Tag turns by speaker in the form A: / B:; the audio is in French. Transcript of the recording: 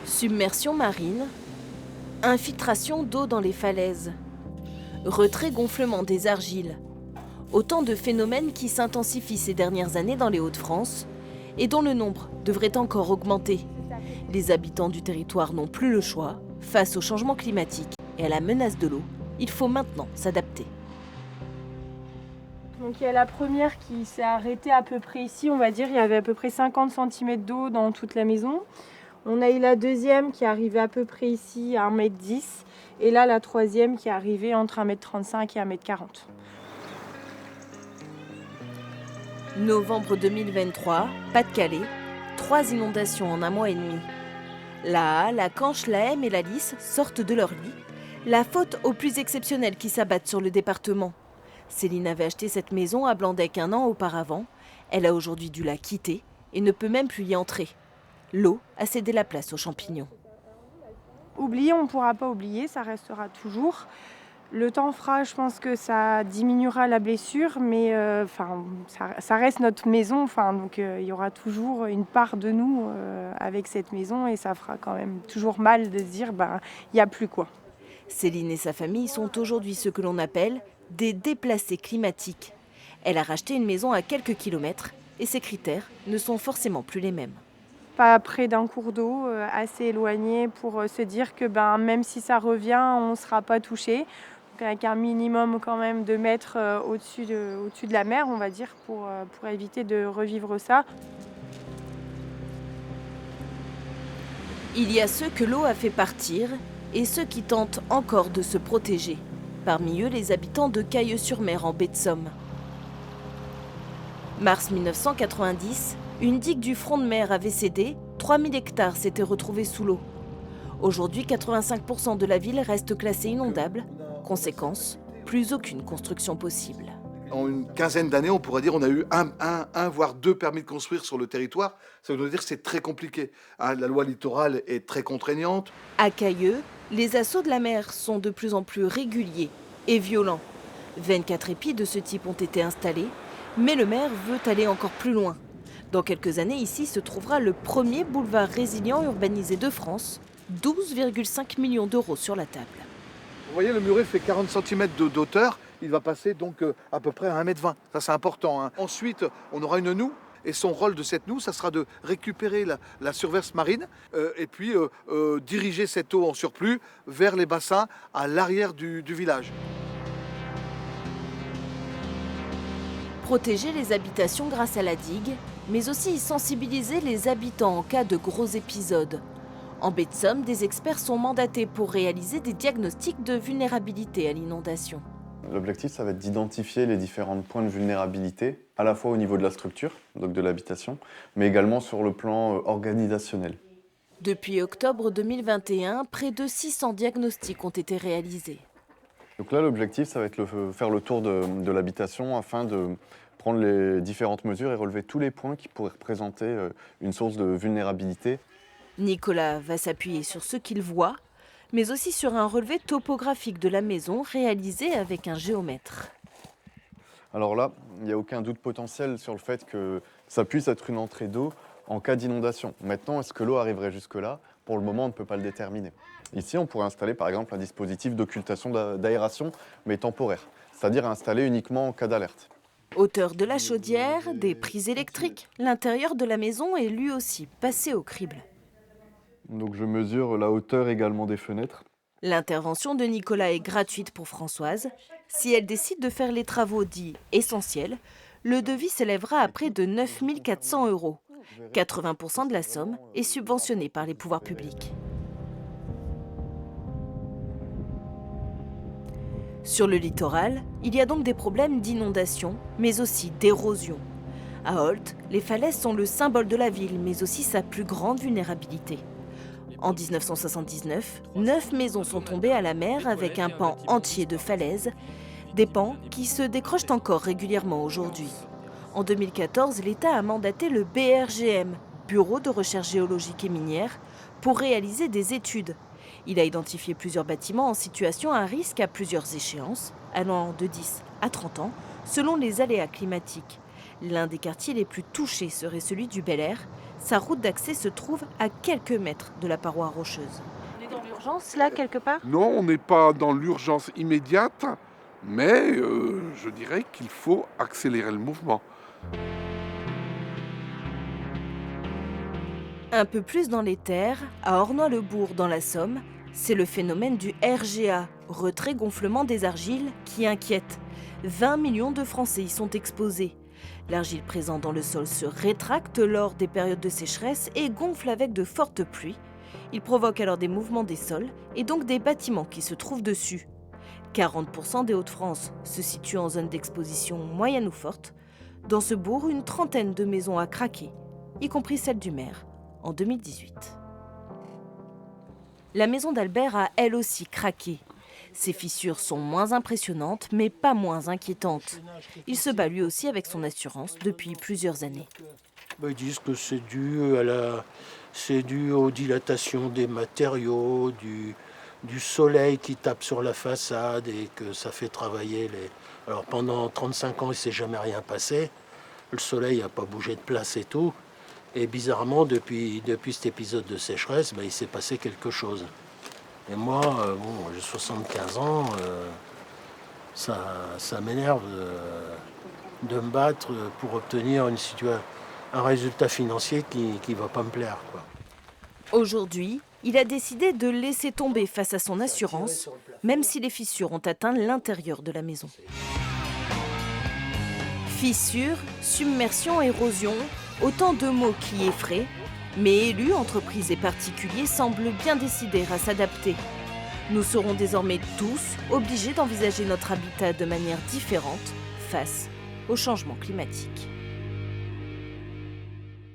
A: Submersion marine, infiltration d'eau dans les falaises, retrait-gonflement des argiles. Autant de phénomènes qui s'intensifient ces dernières années dans les Hauts-de-France et dont le nombre devrait encore augmenter. Les habitants du territoire n'ont plus le choix. Face au changement climatique et à la menace de l'eau, il faut maintenant s'adapter.
B: Donc il y a la première qui s'est arrêtée à peu près ici, on va dire. Il y avait à peu près 50 cm d'eau dans toute la maison. On a eu la deuxième qui est arrivée à peu près ici à 1,10 m. Et là, la troisième qui est arrivée entre 1,35 m et 1,40 m.
A: Novembre 2023, Pas-de-Calais, 3 inondations en un mois et demi. La Halle, la Canche, la Hemme et la Lys sortent de leur lit. La faute aux pluies exceptionnelles qui s'abattent sur le département. Céline avait acheté cette maison à Blandec 1 an auparavant. Elle a aujourd'hui dû la quitter et ne peut même plus y entrer. L'eau a cédé la place aux champignons.
B: Oublier, on ne pourra pas oublier, ça restera toujours. Le temps fera, je pense que ça diminuera la blessure, mais ça reste notre maison. Donc il y aura toujours une part de nous avec cette maison et ça fera quand même toujours mal de se dire il n'y a plus quoi.
A: Céline et sa famille sont aujourd'hui ce que l'on appelle des déplacés climatiques. Elle a racheté une maison à quelques kilomètres et ses critères ne sont forcément plus les mêmes.
B: Pas près d'un cours d'eau, assez éloigné pour se dire que même si ça revient, on ne sera pas touché. Donc avec un minimum quand même de mètres au-dessus de la mer, on va dire, pour éviter de revivre ça.
A: Il y a ceux que l'eau a fait partir et ceux qui tentent encore de se protéger. Parmi eux, les habitants de Cailleux-sur-Mer en baie de Somme. Mars 1990, une digue du front de mer avait cédé, 3000 hectares s'étaient retrouvés sous l'eau. Aujourd'hui, 85% de la ville reste classée inondable. Conséquence, plus aucune construction possible.
C: En une quinzaine d'années, on pourrait dire qu'on a eu un voire 2 permis de construire sur le territoire. Ça veut dire que c'est très compliqué. La loi littorale est très contraignante.
A: À Cailleux, les assauts de la mer sont de plus en plus réguliers et violents. 24 épis de ce type ont été installés, mais le maire veut aller encore plus loin. Dans quelques années, ici se trouvera le premier boulevard résilient urbanisé de France, 12,5 millions d'euros sur la table.
C: Vous voyez, le muret fait 40 cm d'auteur. Il va passer donc à peu près à 1,20 m. Ça, c'est important, hein. Ensuite, on aura une noue. Et son rôle de cette noue, ça sera de récupérer la surverse marine et puis diriger cette eau en surplus vers les bassins à l'arrière du village.
A: Protéger les habitations grâce à la digue, mais aussi sensibiliser les habitants en cas de gros épisodes. En baie de Somme, des experts sont mandatés pour réaliser des diagnostics de vulnérabilité à l'inondation.
D: L'objectif, ça va être d'identifier les différents points de vulnérabilité, à la fois au niveau de la structure, donc de l'habitation, mais également sur le plan organisationnel.
A: Depuis octobre 2021, près de 600 diagnostics ont été réalisés.
D: Donc là, l'objectif, ça va être faire le tour de l'habitation afin de prendre les différentes mesures et relever tous les points qui pourraient représenter une source de vulnérabilité.
A: Nicolas va s'appuyer sur ce qu'il voit, mais aussi sur un relevé topographique de la maison réalisé avec un géomètre.
D: Alors là, il n'y a aucun doute potentiel sur le fait que ça puisse être une entrée d'eau en cas d'inondation. Maintenant, est-ce que l'eau arriverait jusque-là? Pour le moment, on ne peut pas le déterminer. Ici, on pourrait installer par exemple un dispositif d'occultation d'aération, mais temporaire, c'est-à-dire installé uniquement en cas d'alerte.
A: Hauteur de la chaudière, des prises électriques. L'intérieur de la maison est lui aussi passé au crible.
D: Donc je mesure la hauteur également des fenêtres.
A: L'intervention de Nicolas est gratuite pour Françoise. Si elle décide de faire les travaux dits essentiels, le devis s'élèvera à près de 9 400 €. 80% de la somme est subventionnée par les pouvoirs publics. Sur le littoral, il y a donc des problèmes d'inondation, mais aussi d'érosion. À Holt, les falaises sont le symbole de la ville, mais aussi sa plus grande vulnérabilité. En 1979, 9 maisons sont tombées à la mer avec un pan entier de falaises, des pans qui se décrochent encore régulièrement aujourd'hui. En 2014, l'État a mandaté le BRGM, Bureau de recherche géologique et minière, pour réaliser des études. Il a identifié plusieurs bâtiments en situation à risque à plusieurs échéances, allant de 10 à 30 ans, selon les aléas climatiques. L'un des quartiers les plus touchés serait celui du Bel Air. Sa route d'accès se trouve à quelques mètres de la paroi rocheuse.
B: On est dans l'urgence là quelque part?
E: Non, on n'est pas dans l'urgence immédiate, mais je dirais qu'il faut accélérer le mouvement.
A: Un peu plus dans les terres, à Ornois-le-Bourg dans la Somme, c'est le phénomène du RGA, retrait-gonflement des argiles, qui inquiète. 20 millions de Français y sont exposés. L'argile présente dans le sol se rétracte lors des périodes de sécheresse et gonfle avec de fortes pluies. Il provoque alors des mouvements des sols et donc des bâtiments qui se trouvent dessus. 40% des Hauts-de-France se situent en zone d'exposition moyenne ou forte. Dans ce bourg, une trentaine de maisons a craqué, y compris celle du maire, en 2018. La maison d'Albert a elle aussi craqué. Ses fissures sont moins impressionnantes, mais pas moins inquiétantes. Il se bat lui aussi avec son assurance depuis plusieurs années.
F: Ils disent que c'est dû aux dilatations des matériaux, du soleil qui tape sur la façade et que ça fait travailler les... Alors pendant 35 ans, il ne s'est jamais rien passé. Le soleil n'a pas bougé de place et tout. Et bizarrement, depuis cet épisode de sécheresse, il s'est passé quelque chose. Et moi, j'ai 75 ans, ça m'énerve de me battre pour obtenir un résultat financier qui ne va pas me plaire, quoi.
A: Aujourd'hui, il a décidé de laisser tomber face à son assurance, même si les fissures ont atteint l'intérieur de la maison. Fissures, submersion, érosion, autant de mots qui effraient. Mais élus, entreprises et particuliers semblent bien décidés à s'adapter. Nous serons désormais tous obligés d'envisager notre habitat de manière différente face au changement climatique.